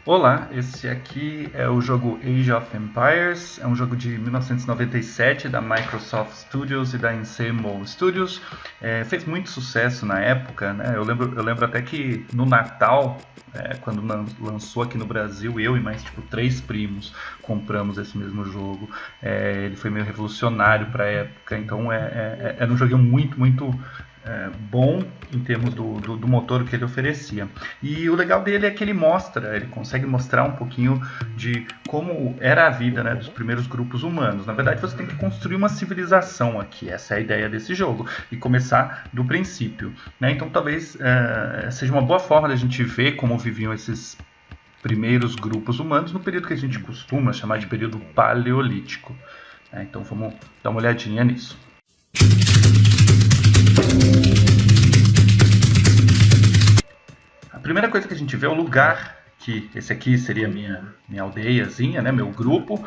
Olá, esse aqui é o jogo Age of Empires, é um jogo de 1997 da Microsoft Studios e da Ensemble Studios. Fez muito sucesso na época, né? Eu lembro até que no Natal, quando lançou aqui no Brasil, eu e mais 3 primos compramos esse mesmo jogo. Ele foi meio revolucionário para a época, então era um joguinho muito bom em termos do motor que ele oferecia. E o legal dele é que ele consegue mostrar um pouquinho de como era a vida, né, dos primeiros grupos humanos. Na verdade, você tem que construir uma civilização aqui, essa é a ideia desse jogo, e começar do princípio, né? Então talvez seja uma boa forma da gente ver como viviam esses primeiros grupos humanos no período que a gente costuma chamar de período paleolítico. Então vamos dar uma olhadinha nisso. A primeira coisa que a gente vê é o lugar, que esse aqui seria minha aldeiazinha, né, meu grupo.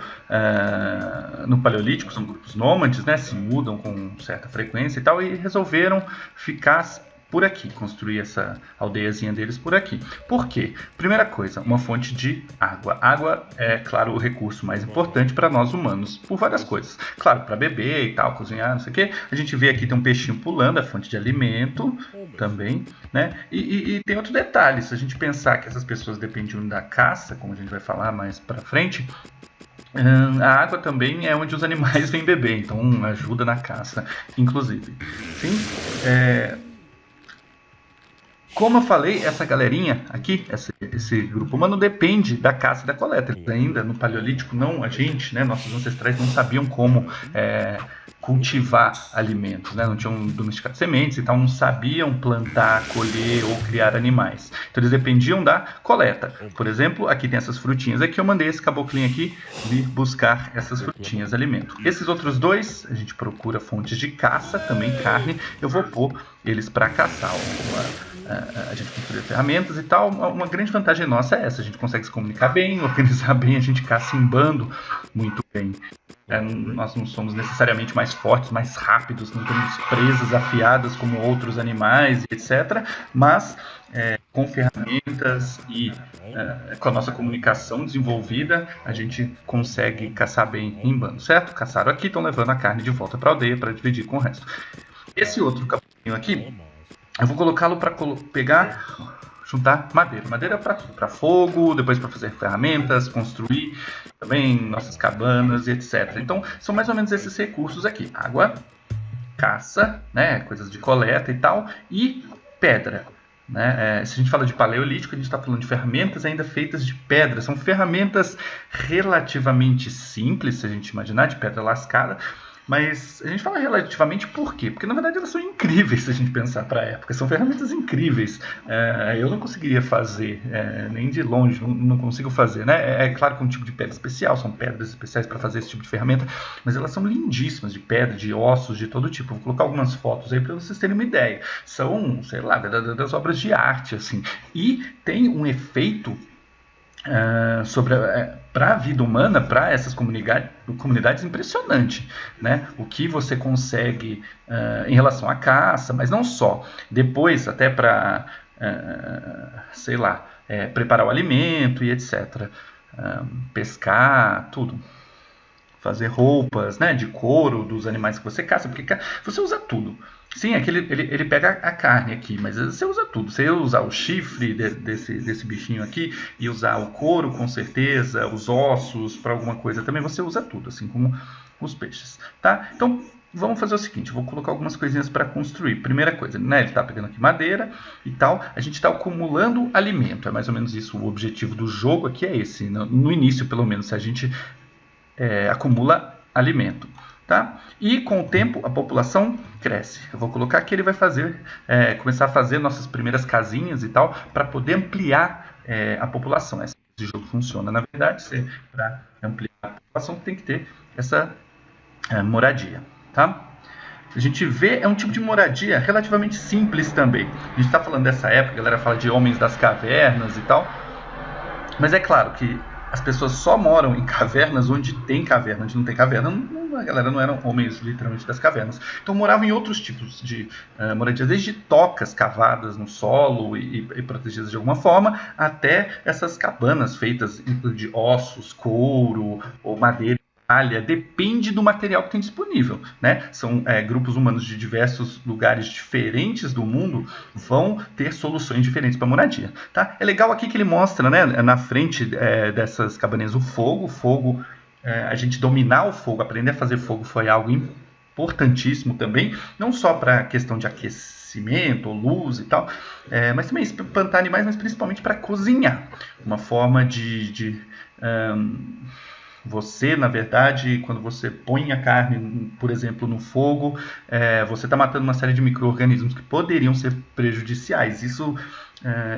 No Paleolítico são grupos nômades, né, se mudam com certa frequência e tal, e resolveram ficar por aqui, construir essa aldeiazinha deles por aqui. Por quê? Primeira coisa, uma fonte de água. Água é, claro, o recurso mais importante para nós humanos, por várias coisas. Claro, para beber e tal, cozinhar, não sei o quê. A gente vê aqui tem um peixinho pulando, é fonte de alimento também, né? E tem outro detalhe, se a gente pensar que essas pessoas dependiam da caça, como a gente vai falar mais para frente, a água também é onde os animais vêm beber, então ajuda na caça, inclusive. Sim, como eu falei, essa galerinha aqui, esse grupo humano, depende da caça e da coleta. Ainda no Paleolítico, nossos ancestrais não sabiam como cultivar alimentos, né? Não tinham domesticado sementes e tal, não sabiam plantar, colher ou criar animais. Então eles dependiam da coleta. Por exemplo, aqui tem essas frutinhas aqui, eu mandei esse caboclinho aqui vir buscar essas frutinhas, alimento. Esses outros dois, a gente procura fontes de caça, também carne, eu vou pôr eles para caçar. A gente construir ferramentas e tal. Uma grande vantagem nossa é essa, a gente consegue se comunicar bem, organizar bem, a gente caça em bando muito bem. Nós não somos necessariamente mais fortes, mais rápidos, não temos presas afiadas como outros animais, etc. Mas com ferramentas e com a nossa comunicação desenvolvida, a gente consegue caçar bem em bando, certo? Caçaram aqui, estão levando a carne de volta para a aldeia para dividir com o resto. Esse outro capulinho aqui, eu vou colocá-lo para juntar madeira. Madeira para fogo, depois para fazer ferramentas, construir também nossas cabanas e etc. Então, são mais ou menos esses recursos aqui. Água, caça, né, coisas de coleta e tal, e pedra. Né? Se a gente fala de paleolítico, a gente está falando de ferramentas ainda feitas de pedra. São ferramentas relativamente simples, se a gente imaginar, de pedra lascada. Mas a gente fala relativamente por quê? Porque na verdade elas são incríveis se a gente pensar para a época. São ferramentas incríveis. Eu não conseguiria fazer, nem de longe, não consigo fazer. Né? É claro que é um tipo de pedra especial, são pedras especiais para fazer esse tipo de ferramenta, mas elas são lindíssimas, de pedra, de ossos, de todo tipo. Vou colocar algumas fotos aí para vocês terem uma ideia. São, sei lá, das obras de arte, assim. E tem um efeito para a vida humana, para essas comunidades impressionante, né? O que você consegue em relação à caça, mas não só, depois até para preparar o alimento e etc, pescar, tudo, fazer roupas, né, de couro dos animais que você caça, porque você usa tudo. Sim, ele pega a carne aqui, mas você usa tudo. Você usa o chifre desse bichinho aqui e usar o couro, com certeza, os ossos para alguma coisa também, você usa tudo, assim como os peixes, tá? Então, vamos fazer o seguinte, eu vou colocar algumas coisinhas para construir. Primeira coisa, né, ele está pegando aqui madeira e tal, a gente está acumulando alimento, é mais ou menos isso, o objetivo do jogo aqui é esse, no início pelo menos, se a gente acumula alimento. Tá? E com o tempo a população cresce. Eu vou colocar que ele vai começar a fazer nossas primeiras casinhas e tal, para poder ampliar a população. Esse jogo funciona, na verdade, para ampliar a população tem que ter essa moradia. Tá? A gente vê, é um tipo de moradia relativamente simples também. A gente está falando dessa época, a galera fala de homens das cavernas e tal, mas é claro que as pessoas só moram em cavernas onde tem caverna. Onde não tem caverna, a galera não eram homens literalmente das cavernas. Então moravam em outros tipos de moradias, desde tocas cavadas no solo e protegidas de alguma forma, até essas cabanas feitas de ossos, couro ou madeira. Depende do material que tem disponível, né? São grupos humanos de diversos lugares diferentes do mundo vão ter soluções diferentes para moradia, tá? É legal aqui que ele mostra, né, na frente dessas cabaninhas o fogo, a gente dominar o fogo, aprender a fazer fogo foi algo importantíssimo também, não só para a questão de aquecimento, luz e tal, mas também plantar animais, mas principalmente para cozinhar, uma forma de você, na verdade, quando você põe a carne, por exemplo, no fogo, você está matando uma série de micro-organismos que poderiam ser prejudiciais. Isso,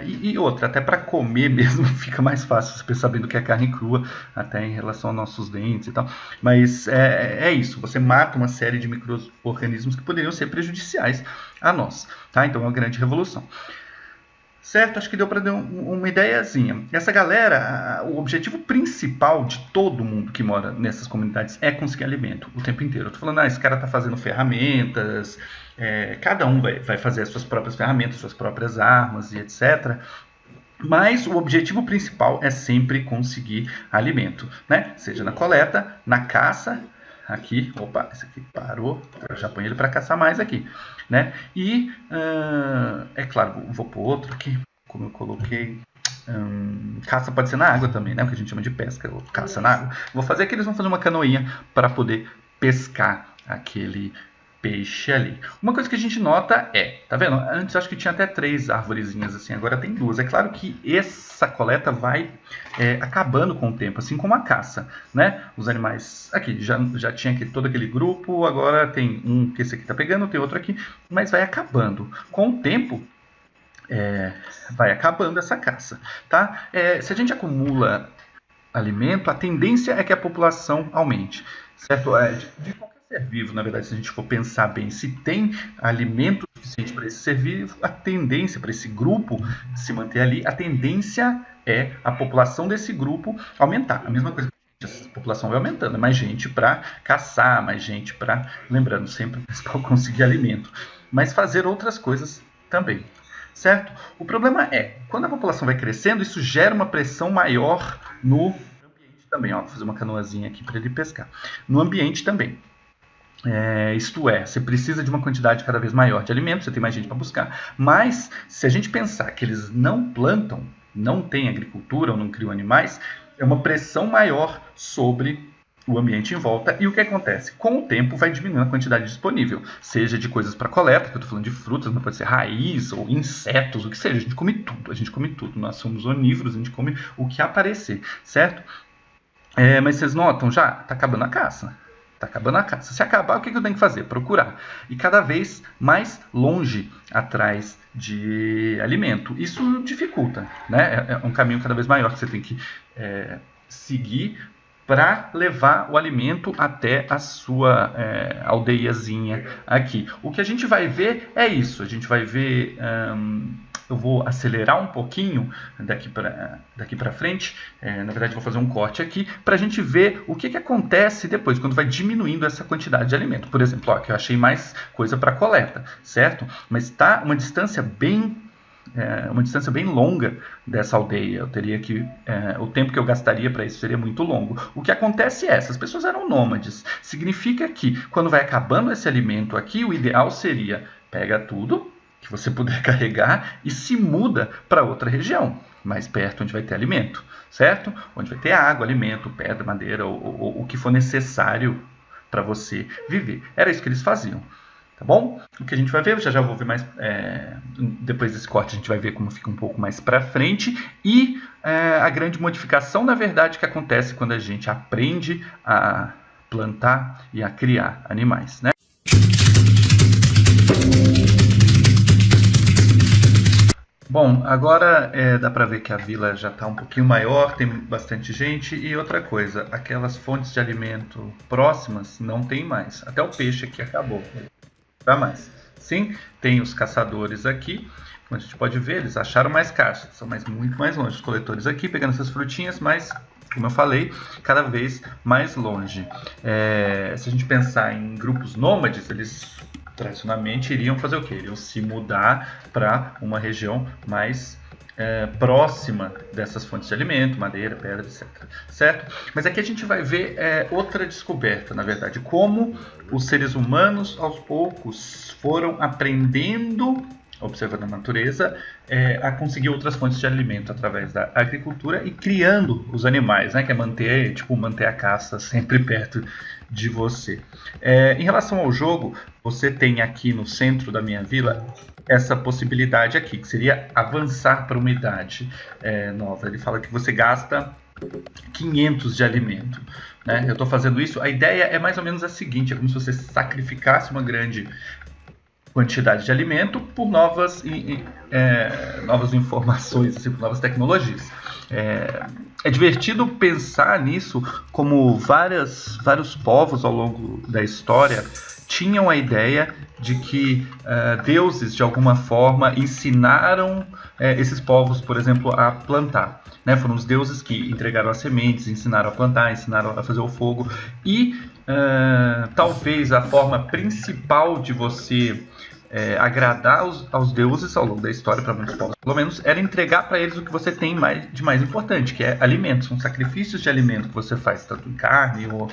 e outra, até para comer mesmo fica mais fácil você sabendo que é carne crua, até em relação aos nossos dentes e tal. Mas é isso, você mata uma série de micro-organismos que poderiam ser prejudiciais a nós. Tá? Então é uma grande revolução. Certo? Acho que deu para dar uma ideiazinha. Essa galera, o objetivo principal de todo mundo que mora nessas comunidades é conseguir alimento o tempo inteiro. Eu tô falando, esse cara tá fazendo ferramentas, cada um vai fazer as suas próprias ferramentas, suas próprias armas e etc. Mas o objetivo principal é sempre conseguir alimento, né? Seja na coleta, na caça. Aqui, opa, esse aqui parou, eu já ponho ele para caçar mais aqui, né? E, é claro, vou pôr outro aqui, como eu coloquei, caça pode ser na água também, né? O que a gente chama de pesca, ou caça na água. Vou fazer aqui, eles vão fazer uma canoinha para poder pescar aquele peixe ali. Uma coisa que a gente nota tá vendo? Antes acho que tinha até 3 arvorezinhas assim, agora tem 2. É claro que essa coleta vai acabando com o tempo, assim como a caça, né? Os animais, aqui, já tinha aqui todo aquele grupo, agora tem um que esse aqui tá pegando, tem outro aqui, mas vai acabando. Com o tempo, vai acabando essa caça, tá? Se a gente acumula alimento, a tendência é que a população aumente, certo? De qualquer ser vivo, na verdade, se a gente for pensar bem, se tem alimento suficiente para esse ser vivo, a tendência para esse grupo se manter ali, a tendência é a população desse grupo aumentar. A mesma coisa que a população vai aumentando, mais gente para caçar, mais gente para, lembrando, sempre o principal conseguir alimento, mas fazer outras coisas também. Certo? O problema quando a população vai crescendo, isso gera uma pressão maior no ambiente também. Vou fazer uma canoazinha aqui para ele pescar. No ambiente também. Isto você precisa de uma quantidade cada vez maior de alimentos, você tem mais gente para buscar. Mas, se a gente pensar que eles não plantam, não têm agricultura ou não criam animais, é uma pressão maior sobre o ambiente em volta. E o que acontece? Com o tempo vai diminuindo a quantidade disponível, seja de coisas para coleta, que eu estou falando de frutas, mas pode ser raiz ou insetos, o que seja. A gente come tudo, nós somos onívoros, a gente come o que aparecer, certo? Mas vocês notam já? Está acabando a caça. Se acabar, o que eu tenho que fazer? Procurar. E cada vez mais longe atrás de alimento. Isso dificulta, né? É um caminho cada vez maior que você tem que seguir para levar o alimento até a sua aldeiazinha aqui. O que a gente vai ver é isso. A gente vai ver... eu vou acelerar um pouquinho daqui para frente. Na verdade, vou fazer um corte aqui para a gente ver o que acontece depois, quando vai diminuindo essa quantidade de alimento. Por exemplo, que eu achei mais coisa para coleta, certo? Mas está uma distância bem longa dessa aldeia. Eu teria que o tempo que eu gastaria para isso seria muito longo. O que acontece essas pessoas eram nômades. Significa que quando vai acabando esse alimento aqui, o ideal seria pega tudo que você puder carregar e se muda para outra região, mais perto, onde vai ter alimento, certo? Onde vai ter água, alimento, pedra, madeira, ou o que for necessário para você viver. Era isso que eles faziam, tá bom? O que a gente vai ver, já vou ver mais, depois desse corte a gente vai ver como fica um pouco mais para frente, e a grande modificação, na verdade, que acontece quando a gente aprende a plantar e a criar animais, né? Bom, agora dá para ver que a vila já está um pouquinho maior, tem bastante gente. E outra coisa, aquelas fontes de alimento próximas não tem mais. Até o peixe aqui acabou, não dá mais. Sim, tem os caçadores aqui Como a gente pode ver, eles acharam mais caixas, são muito mais longe. Os coletores aqui pegando essas frutinhas, mas, como eu falei, cada vez mais longe. Se a gente pensar em grupos nômades, eles tradicionalmente iriam fazer o quê? Iriam se mudar para uma região mais próxima dessas fontes de alimento, madeira, pedra, etc. Certo? Mas aqui a gente vai ver outra descoberta, na verdade, como os seres humanos, aos poucos, foram aprendendo, observando a natureza, a conseguir outras fontes de alimento através da agricultura e criando os animais, né? Que é manter a caça sempre perto de você. Em relação ao jogo, você tem aqui no centro da minha vila essa possibilidade aqui, que seria avançar para uma idade nova. Ele fala que você gasta 500 de alimento, né? Eu estou fazendo isso, a ideia é mais ou menos a seguinte, é como se você sacrificasse uma grande quantidade de alimento por novas informações, assim, por novas tecnologias. É divertido pensar nisso, como vários povos ao longo da história tinham a ideia de que deuses, de alguma forma, ensinaram esses povos, por exemplo, a plantar. Né? Foram os deuses que entregaram as sementes, ensinaram a plantar, ensinaram a fazer o fogo. E talvez a forma principal de você agradar aos deuses ao longo da história, para muitos povos pelo menos, era entregar para eles o que você tem de mais importante, que é alimentos, são sacrifícios de alimento que você faz, tanto em carne ou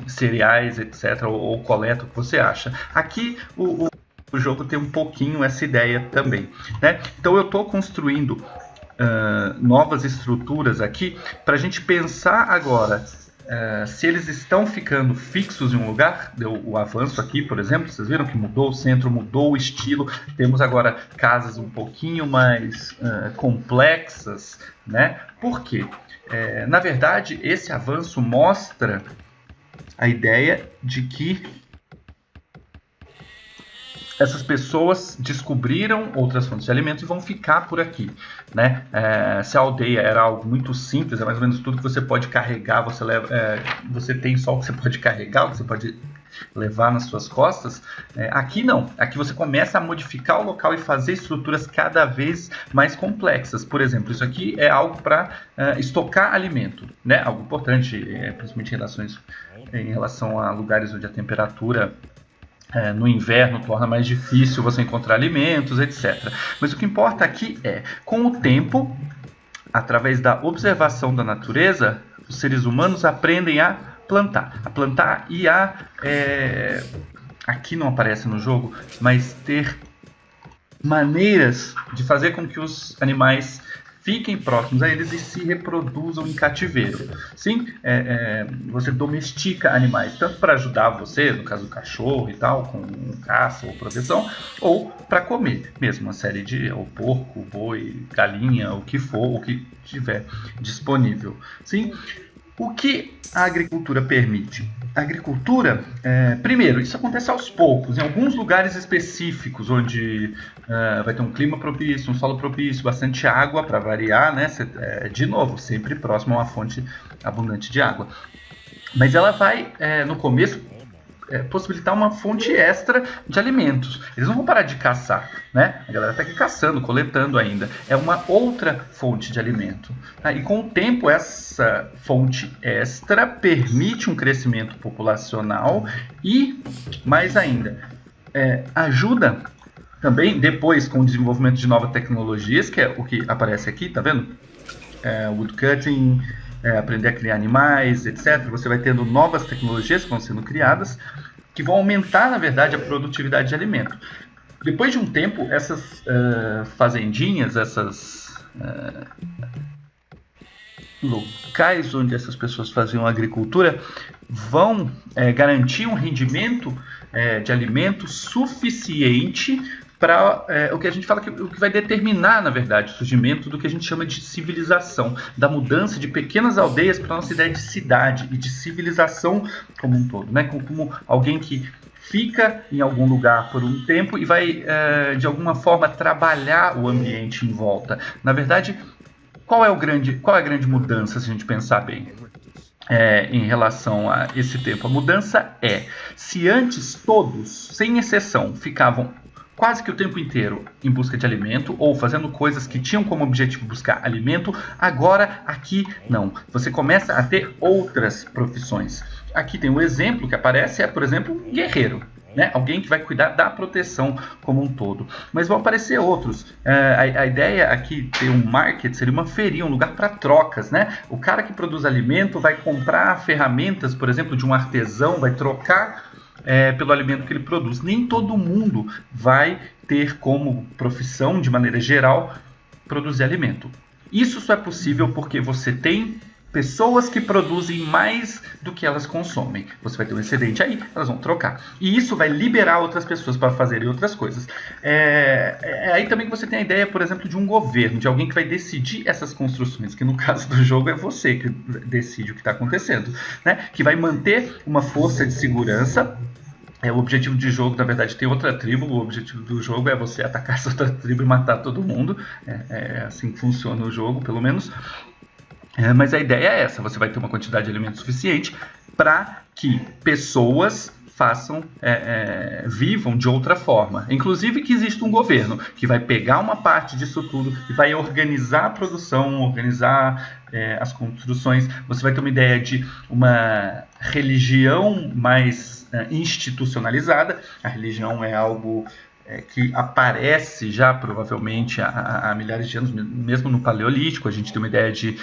cereais, etc., ou coleta o que você acha. Aqui o jogo tem um pouquinho essa ideia também, né? Então eu estou construindo novas estruturas aqui para a gente pensar agora se eles estão ficando fixos em um lugar. Deu o avanço aqui, por exemplo, vocês viram que mudou o centro, mudou o estilo, temos agora casas um pouquinho mais complexas, né? Por quê? Na verdade, esse avanço mostra a ideia de que essas pessoas descobriram outras fontes de alimentos e vão ficar por aqui, né? Se a aldeia era algo muito simples, é mais ou menos tudo que você pode carregar, você tem só o que você pode carregar, o que você pode levar nas suas costas. Aqui não, aqui você começa a modificar o local e fazer estruturas cada vez mais complexas. Por exemplo, isso aqui é algo para estocar alimento, né? Algo importante, principalmente em relação a lugares onde a temperatura no inverno torna mais difícil você encontrar alimentos, etc. Mas o que importa aqui com o tempo, através da observação da natureza, os seres humanos aprendem a plantar e aqui não aparece no jogo, mas ter maneiras de fazer com que os animais fiquem próximos a eles e se reproduzam em cativeiro. Sim, você domestica animais, tanto para ajudar você, no caso do cachorro e tal, com caça ou proteção, ou para comer mesmo, uma série de porco, boi, galinha, o que for, o que tiver disponível. Sim. O que a agricultura permite? A agricultura, primeiro, isso acontece aos poucos, em alguns lugares específicos, onde vai ter um clima propício, um solo propício, bastante água para variar, né? De novo, sempre próximo a uma fonte abundante de água. Mas ela vai, no começo, possibilitar uma fonte extra de alimentos. Eles não vão parar de caçar, né? A galera está aqui caçando, coletando ainda. É uma outra fonte de alimento. Tá? E com o tempo, essa fonte extra permite um crescimento populacional e, mais ainda, ajuda também, depois, com o desenvolvimento de novas tecnologias, que é o que aparece aqui, tá vendo? Woodcutting, aprender a criar animais, etc. Você vai tendo novas tecnologias que vão sendo criadas, que vão aumentar, na verdade, a produtividade de alimento. Depois de um tempo, essas fazendinhas, essas locais onde essas pessoas faziam agricultura, vão garantir um rendimento de alimento suficiente para o que a gente fala o que vai determinar, na verdade, o surgimento do que a gente chama de civilização, da mudança de pequenas aldeias para a nossa ideia de cidade e de civilização como um todo, né? Como alguém que fica em algum lugar por um tempo e vai, de alguma forma, trabalhar o ambiente em volta. Na verdade, qual é a grande mudança, se a gente pensar bem? Em relação a esse tempo, a mudança se antes todos, sem exceção, ficavam quase que o tempo inteiro em busca de alimento ou fazendo coisas que tinham como objetivo buscar alimento. Agora, aqui, não. Você começa a ter outras profissões. Aqui tem um exemplo que aparece, por exemplo, um guerreiro. Né? Alguém que vai cuidar da proteção como um todo. Mas vão aparecer outros. A ideia aqui de ter um market seria uma feirinha, um lugar para trocas. Né? O cara que produz alimento vai comprar ferramentas, por exemplo, de um artesão, vai trocar pelo alimento que ele produz. Nem todo mundo vai ter como profissão, de maneira geral, produzir alimento. Isso só é possível porque você tem pessoas que produzem mais do que elas consomem. Você vai ter um excedente aí, elas vão trocar. E isso vai liberar outras pessoas para fazerem outras coisas. Aí também que você tem a ideia, por exemplo, de um governo, de alguém que vai decidir essas construções, que no caso do jogo é você que decide o que está acontecendo, né? Que vai manter uma força de segurança. O objetivo de jogo, na verdade, tem outra tribo. O objetivo do jogo é você atacar essa outra tribo e matar todo mundo. É assim que funciona o jogo, pelo menos. Mas a ideia é essa, você vai ter uma quantidade de alimento suficiente para que pessoas vivam de outra forma. Inclusive que exista um governo que vai pegar uma parte disso tudo e vai organizar a produção, organizar as construções. Você vai ter uma ideia de uma religião mais institucionalizada. A religião é algo que aparece já provavelmente há milhares de anos, mesmo no Paleolítico. A gente tem uma ideia de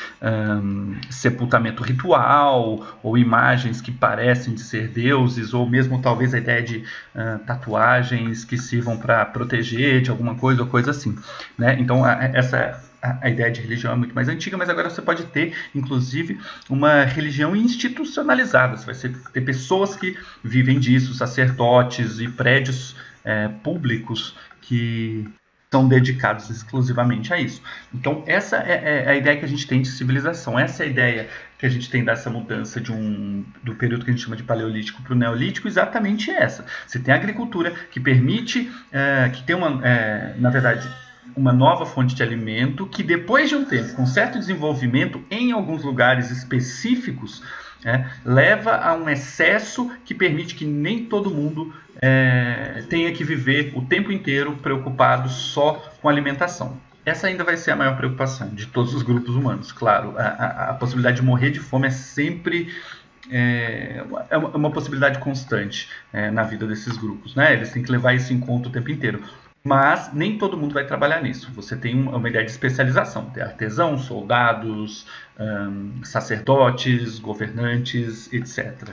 sepultamento ritual, ou imagens que parecem de ser deuses, ou mesmo talvez a ideia de tatuagens que sirvam para proteger de alguma coisa, ou coisa assim. Né? Então, a ideia de religião é muito mais antiga, mas agora você pode ter, inclusive, uma religião institucionalizada. Você vai ter pessoas que vivem disso, sacerdotes e prédios públicos que são dedicados exclusivamente a isso. Então, essa é a ideia que a gente tem de civilização. Essa é a ideia que a gente tem dessa mudança do período que a gente chama de Paleolítico para o Neolítico, exatamente essa. Você tem a agricultura que permite, que tem na verdade, uma nova fonte de alimento que, depois de um tempo, com certo desenvolvimento em alguns lugares específicos, leva a um excesso que permite que nem todo mundo tenha que viver o tempo inteiro preocupado só com alimentação. Essa ainda vai ser a maior preocupação de todos os grupos humanos. Claro, a possibilidade de morrer de fome é sempre uma possibilidade constante na vida desses grupos. Né? Eles têm que levar isso em conta o tempo inteiro. Mas nem todo mundo vai trabalhar nisso. Você tem uma ideia de especialização. Tem artesãos, soldados, sacerdotes, governantes, etc.